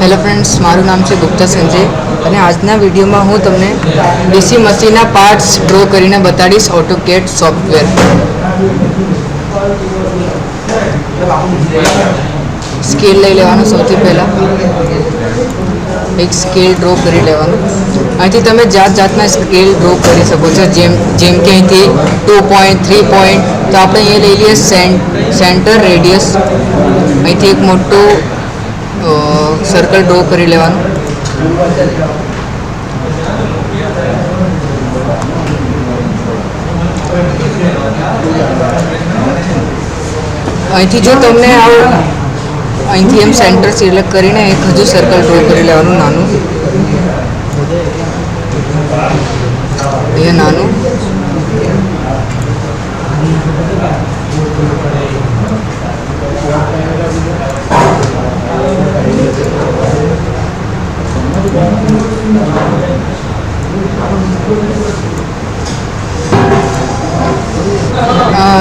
Hello friends, મારું નામ છે ગુપ્તા સંજય અને આજના વિડીયોમાં હું તમને ડીસી મશીનના પાર્ટ્સ ડ્રો કરીને બતાડીશ ઓટોકેડ સોફ્ટવેર. સ્કેલ લઈ લેવાનું. સૌથી પહેલાં એક સ્કેલ ડ્રો કરી લેવાનું. અહીંથી તમે જાતના સ્કેલ ડ્રો કરી શકો છો. જેમ કે અહીંથી 2 પોઈન્ટ 3 પોઈન્ટ. તો આપણે અહીંયા લઈ લઈએ સેન્ટર રેડિયસ. અહીંથી એક મોટું સર્કલ ડ્રો કરી લેવાનું. અહીંથી જો તમને અહીંથી એમ સેન્ટર સિલેક્ટ કરીને એક હજુ સર્કલ ડ્રો કરી લેવાનું નાનું. અહીંયા નાનું.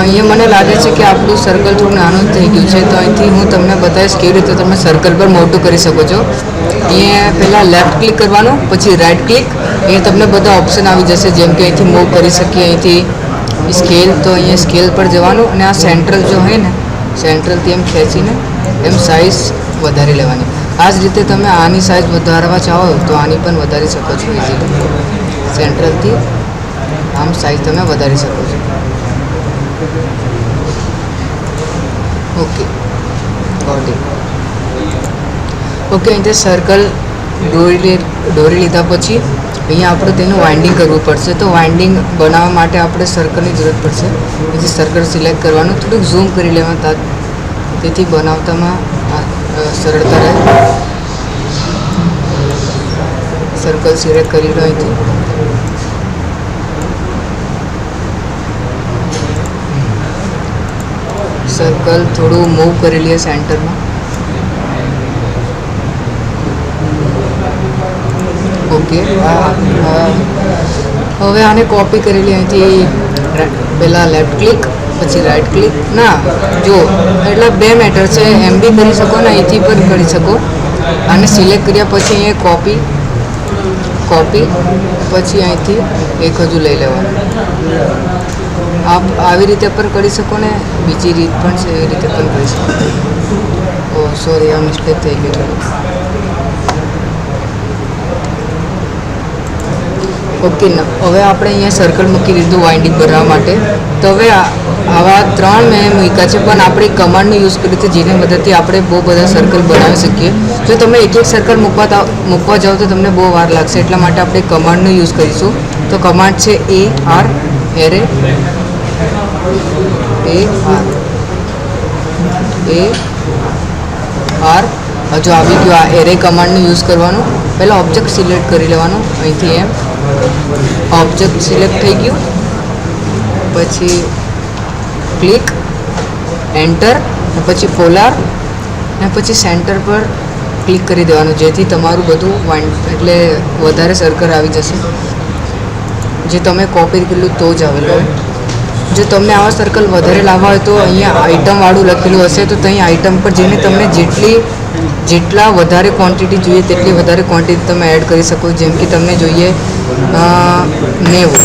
અહીંયા મને લાગે છે કે આપણું સર્કલ થોડું નાનું થઈ ગયું છે, તો અહીંથી હું તમને બતાવીશ કેવી રીતે તમે સર્કલ પર મોટું કરી શકો છો. અહીંયા પહેલાં લેફ્ટ ક્લિક કરવાનું, પછી રાઇટ ક્લિક. અહીંયા તમને બધા ઓપ્શન આવી જશે, જેમ કે અહીંથી મૂવ કરી શકીએ, અહીંથી સ્કેલ. તો અહીંયા સ્કેલ પર જવાનું અને આ સેન્ટ્રલ જો હોય ને, સેન્ટ્રલથી એમ ખેંચીને એમ સાઇઝ વધારી લેવાની. આ જ રીતે તમે આની સાઇઝ વધારવા ચાહો તો આની પણ વધારી શકો છો ઇઝીલી. સેન્ટ્રલથી આમ સાઇઝ તમે વધારી શકો છો. Okay, got it. ઓકે, અહીંથી સર્કલ દોરી લીધા પછી અહીંયા આપણે તેનું વાઇન્ડિંગ કરવું પડશે. તો વાઇન્ડિંગ બનાવવા માટે આપણે સર્કલની જરૂર પડશે. અહીંથી સર્કલ સિલેક્ટ કરવાનું, થોડુંક ઝૂમ કરી લેવાનું, તેથી બનાવતામાં સરળતા રહે. સર્કલ સિલેક્ટ કરી લો અહીંથી. સર્કલ થોડું મૂવ કરી લઈએ સેન્ટરમાં. ઓકે, હવે આને કોપી કરી લઈએ. અહીંથી પહેલાં લેફ્ટ ક્લિક, પછી રાઇટ ક્લિક. ના, જો એટલે બે મેટર છે. એમ બી કરી શકો ને અહીંથી પણ કરી શકો. આને સિલેક્ટ કર્યા પછી અહીંયા કોપી, પછી અહીંથી એક હજુ લઈ લેવાનું. આપ આવી રીતે પણ કરી શકો ને બીજી રીત પણ છે, એવી રીતે પણ કરી શકો. ઓ સોરી, આ મિસ્ટેક થઈ ગઈ થોડી. ઓકે, હવે આપણે અહીંયા સર્કલ મૂકી દીધું વાઇન્ડિંગ કરવા માટે. તો હવે આવા 3 મેં મૂક્યા છે, પણ આપણે કમાન્ડનો યુઝ કર્યો છે, જેની મદદથી આપણે બહુ બધા સર્કલ બનાવી શકીએ. જો તમે એક સર્કલ મૂકવા જાઓ તો તમને બહુ વાર લાગશે, એટલા માટે આપણે કમાન્ડનો યુઝ કરીશું. તો કમાન્ડ છે AR, એરે. AR હજુ આવી ગયું. આ એરે કમાન્ડનો યુઝ કરવાનું. પહેલાં ઓબ્જેક્ટ સિલેક્ટ કરી લેવાનું. અહીંથી એમ ઓબ્જેક્ટ સિલેક્ટ થઈ ગયું, પછી ક્લિક, એન્ટર, પછી પોલાર, અને પછી સેન્ટર પર ક્લિક કરી દેવાનું, જેથી તમારું બધું એટલે વધારે સર્કલ આવી જશે. જે તમે કોપી કરેલું તો જ આવેલું. જો તમને આવા સર્કલ વધારે લાવવા હોય તો અહીંયા આઇટમવાળું લખેલું હશે, તો ત્યાં આઇટમ પર જઈને તમને જેટલા વધારે ક્વોન્ટિટી જોઈએ તેટલી વધારે ક્વોન્ટિટી તમે એડ કરી શકો. જેમ કે તમને જોઈએ 90.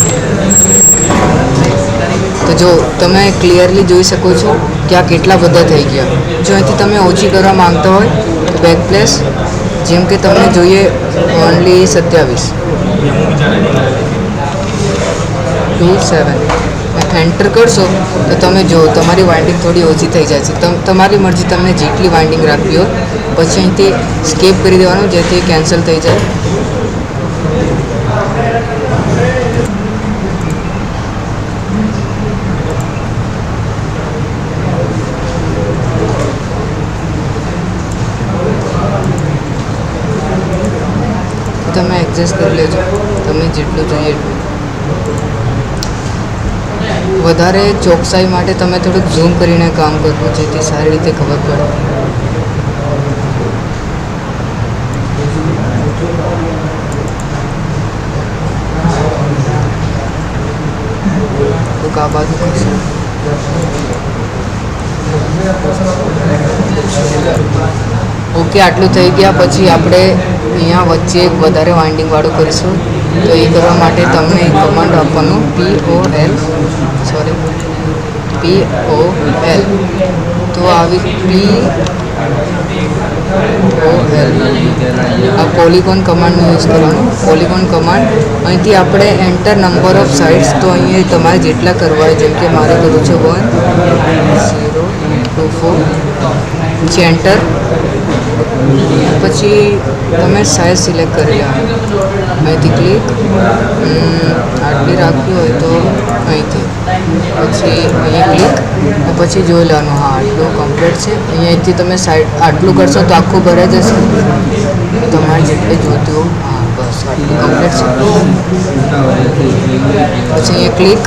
તો જો તમે ક્લિયરલી જોઈ શકો છો કે આ કેટલા બધા થઈ ગયા. જો અહીંથી તમે ઓછી કરવા માંગતા હોય તો બેક પ્લેસ, જેમ કે તમને જોઈએ ઓનલી 27. એન્ટર કરશો તો તમે જો તમારી વાઇન્ડિંગ થોડી ઓછી થઈ જાય છે. તમારી મરજી, તમને જેટલી વાઇન્ડિંગ રાખવી હોય. પછી અહીંથી સ્કેપ કરી દેવાનું, જેથી કેન્સલ થઈ જાય. તમે એડજસ્ટ કરી લેજો, તમને જેટલું જોઈએ એટલું. વધારે ચોકસાઈ માટે તમે થોડુંક ઝૂમ કરીને કામ કરવું, જેથી સારી રીતે ખબર પડે. તો આ બાજુ કરશે. ઓકે, અહીંથી આટલું થઈ ગયા પછી આપણે અહીંયા વચ્ચે એક વધારે વાઇન્ડિંગવાળું કરીશું. તો એ કરવા માટે તમને એક કમાન્ડ આપવાનું POL. તો આવી POL આ પોલિગોન કમાન્ડનો યુઝ કરવાનો. પોલિગોન કમાન્ડ અહીંથી આપણે એન્ટર નંબર ઓફ સાઇડ્સ, તો અહીંયા તમારે જેટલા કરવા હોય, જેમ કે મારે કરવું છે 1 0 2 4, પછી એન્ટર. પછી તમે સાઇઝ સિલેક્ટ કરી લેવાનું, અહીંથી ક્લિક. આટલી રાખવી હોય તો અહીંથી, પછી અહીંયા ક્લિક. પછી જોઈ લેવાનું, હા આટલું કમ્પ્લીટ છે. અહીંયાથી તમે સાઈડ આટલું કરશો તો આખું ભરાઈ જશે. તમારે જેટલે જોતું હોય, હા બસ આટલું કમ્પ્લીટ છે. પછી અહીંયા ક્લિક,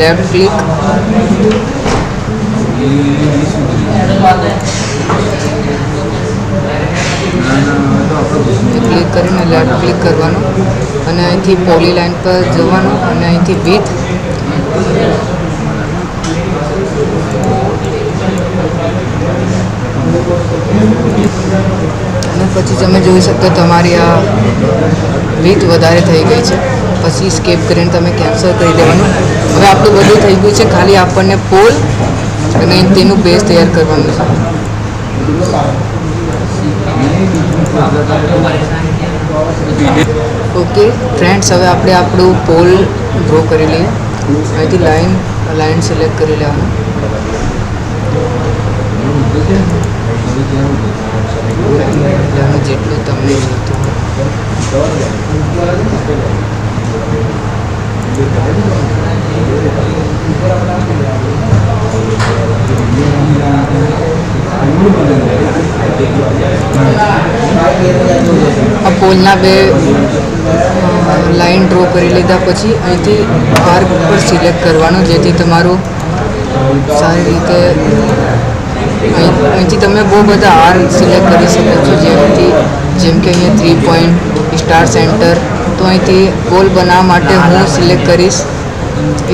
લેફ્ટ ક્લિક. ક્લિક કરીને લેફ્ટ ક્લિક કરવાનું અને અહીંથી પોલી લાઈન પર જવાનું અને અહીંથી વિથ અને પછી તમે જોઈ શકો તમારી આ વિથ વધારે થઈ ગઈ છે. પછી સ્કેપ કરીને તમે કેન્સલ કરી દેવાનું. હવે આપણું બધું થઈ ગયું છે, ખાલી આપણને પોલ અને તેનું બેઝ તૈયાર કરવાનું છે. ઓકે ફ્રેન્ડ્સ, હવે આપણે આપણું પોલ ડ્રો કરી લઈએ. અહીંથી લાઈન સિલેક્ટ કરી લેવાનું. જેટલું તમને જોઈતું આ પોલના બે લાઈન ડ્રો કરી લીધા પછી અહીંથી આર્ક પર સિલેક્ટ કરવાનું, જેથી તમારું સારી રીતે અહીંથી તમે બહુ બધા આર્ક સિલેક્ટ કરી શકો છો. જેમ કે અહીંયા 3 પોઈન્ટ સ્ટાર સેન્ટર. તો અહીંથી પોલ બનાવવા માટે હું સિલેક્ટ કરીશ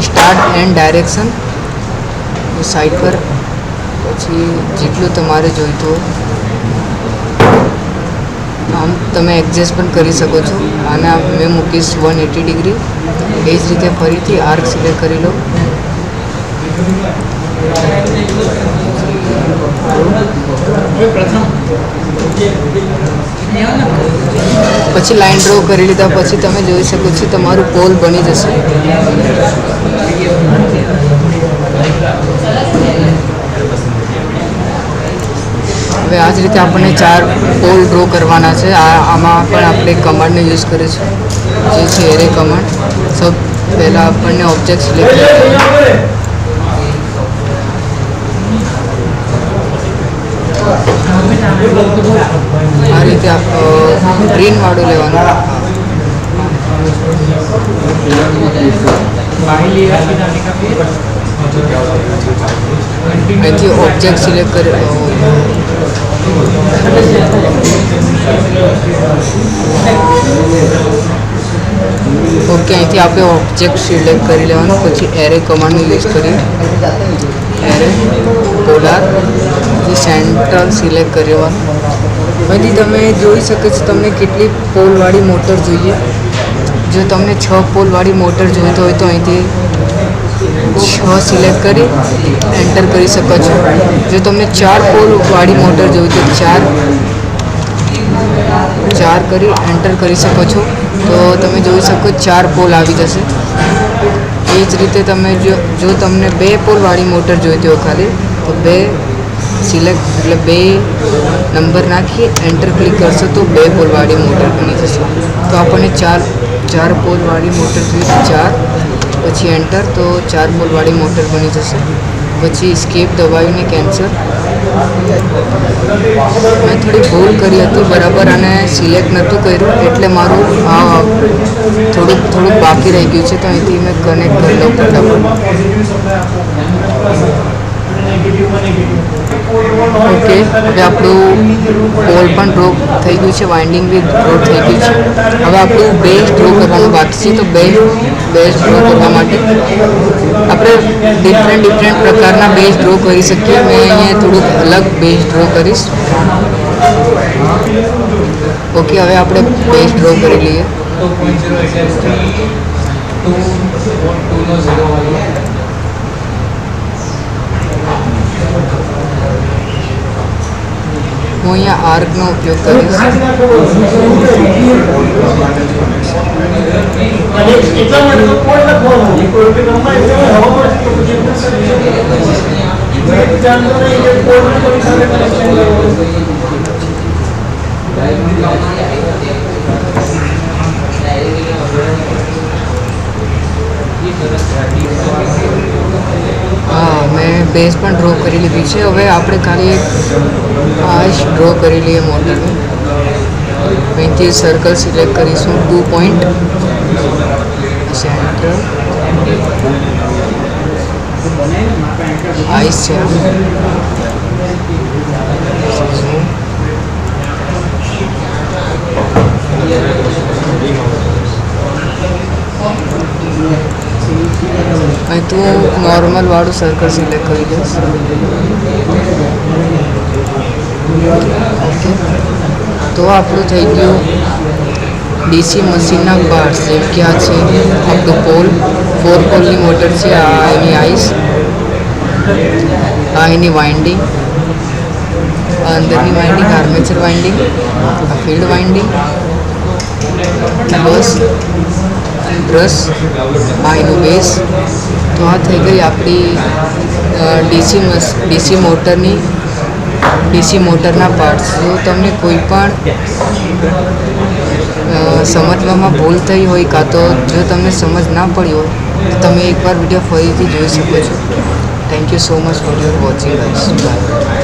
સ્ટાર્ટ એન્ડ ડાયરેક્શન સાઈડ પર. પછી જેટલું તમારે જોઈતું હોય આમ તમે એડજસ્ટ પણ કરી શકો છો. આને મેં મૂકીશ 180 ડિગ્રી. એ જ રીતે ફરીથી આર્ક સિલેક્ટ કરી લો. પછી લાઈન ડ્રો કરી લીધા પછી તમે જોઈ શકો છો તમારું પોલ બની જશે. હવે આ જ રીતે આપણને 4 પોલ ડ્રો કરવાના છે. આમાં પણ આપણે કમાન્ડને યુઝ કરીશું, જે છે એરે કમાન્ડ. પહેલાં આપણને ઓબ્જેક્ટ સિલેક્ટ આ રીતે ગ્રીનવાળું લેવાનું. અહીંથી ઓબ્જેક્ટ સિલેક્ટ કરી ઓકે, અહીંથી આપણે ઓબ્જેક્ટ સિલેક્ટ કરી લેવાનું. પછી એરે કમાન્ડનો યુઝ કરી એરે પોલાર સેન્ટર સિલેક્ટ કરી લેવાનું. અહીંથી તમે જોઈ શકો છો તમને કેટલી પોલવાળી મોટર જોઈએ. જો તમને 6 પોલવાળી મોટર જોઈતો હોય તો અહીંથી 6 સિલેક્ટ કરી એન્ટર કરી શકો છો. જો તમને 4 પોલવાળી મોટર જોઈતી હોય તો 4 કરી એન્ટર કરી શકો છો. તો તમે જોઈ શકો 4 પોલ આવી જશે. એ જ રીતે તમે જો તમને 2 પોલવાળી મોટર જોઈતી હોય ખાલી તો 2 સિલેક્ટ એટલે 2 નંબર નાખી એન્ટર ક્લિક કરશો તો 2 પોલવાળી મોટર બની જશે. તો આપણને 4 પોલવાળી મોટર જોઈએ 4, પછી એન્ટર તો 4 પોલવાળી મોટર બની જશે. પછી સ્કેપ દબાવીને કેન્સલ. મેં થોડી ભૂલ કરી હતી બરાબર, અને સિલેક્ટ નહોતું કર્યું એટલે મારું થોડુંક બાકી રહી ગયું છે. તો અહીંથી મેં કનેક્ટ કરી લઉં ફટાફટ. ઓકે, હવે આપણું પોલ પણ ડ્રો થઈ ગયું છે, વાઇન્ડિંગ બી ડ્રો થઈ ગયું છે. હવે આપણું બેઝ ડ્રો કરવાનું બાકી છે. તો બેઝ ડ્રો કરવા માટે આપણે ડિફરન્ટ પ્રકારના બેઝ ડ્રો કરી શકીએ. મેં અહીંયા થોડુંક અલગ બેઝ ડ્રો કરીશ. ઓકે, હવે આપણે બેઝ ડ્રો કરી લઈએ. હું અહીંયા આર્કનો ઉપયોગ કરીશ. હા, મેં બેઝ પણ ડ્રો કરી લીધી છે. હવે આપણે ખાલી એક આઈસ ડ્રો કરી લઈએ મોટરનું. અહીંથી સર્કલ સિલેક્ટ કરીશું, 2 પોઈન્ટ, સેન્ટર આઈસ છે. અહીં તું નોર્મલ વાળું સર્કલ સિલેક્ટ કરી દઈશ. ઓકે, તો આપણું થઈ ગયું ડીસી મશીનના પાર્ટ્સ. જેમ કે આ છે આપણું પોલ, 4 પોલની મોટર છે. આ એની આઈસ, આ એની વાઇન્ડિંગ, આ અંદરની વાઇન્ડિંગ આર્મેચર વાઇન્ડિંગ, આ ફિલ્ડ વાઇન્ડિંગ, બ્રશ, આ એનું બેઝ. તો આ થઈ ગઈ આપણી ડીસી મોટરના પાર્ટ્સ. જો તમને કોઈ પણ સમજવામાં ભૂલ થઈ હોય, કાં તો જો તમને સમજ ના પડી હોય, તો તમે એકવાર વિડીયો ફરીથી જોઈ શકો છો. Thank you so much for your watching guys. By.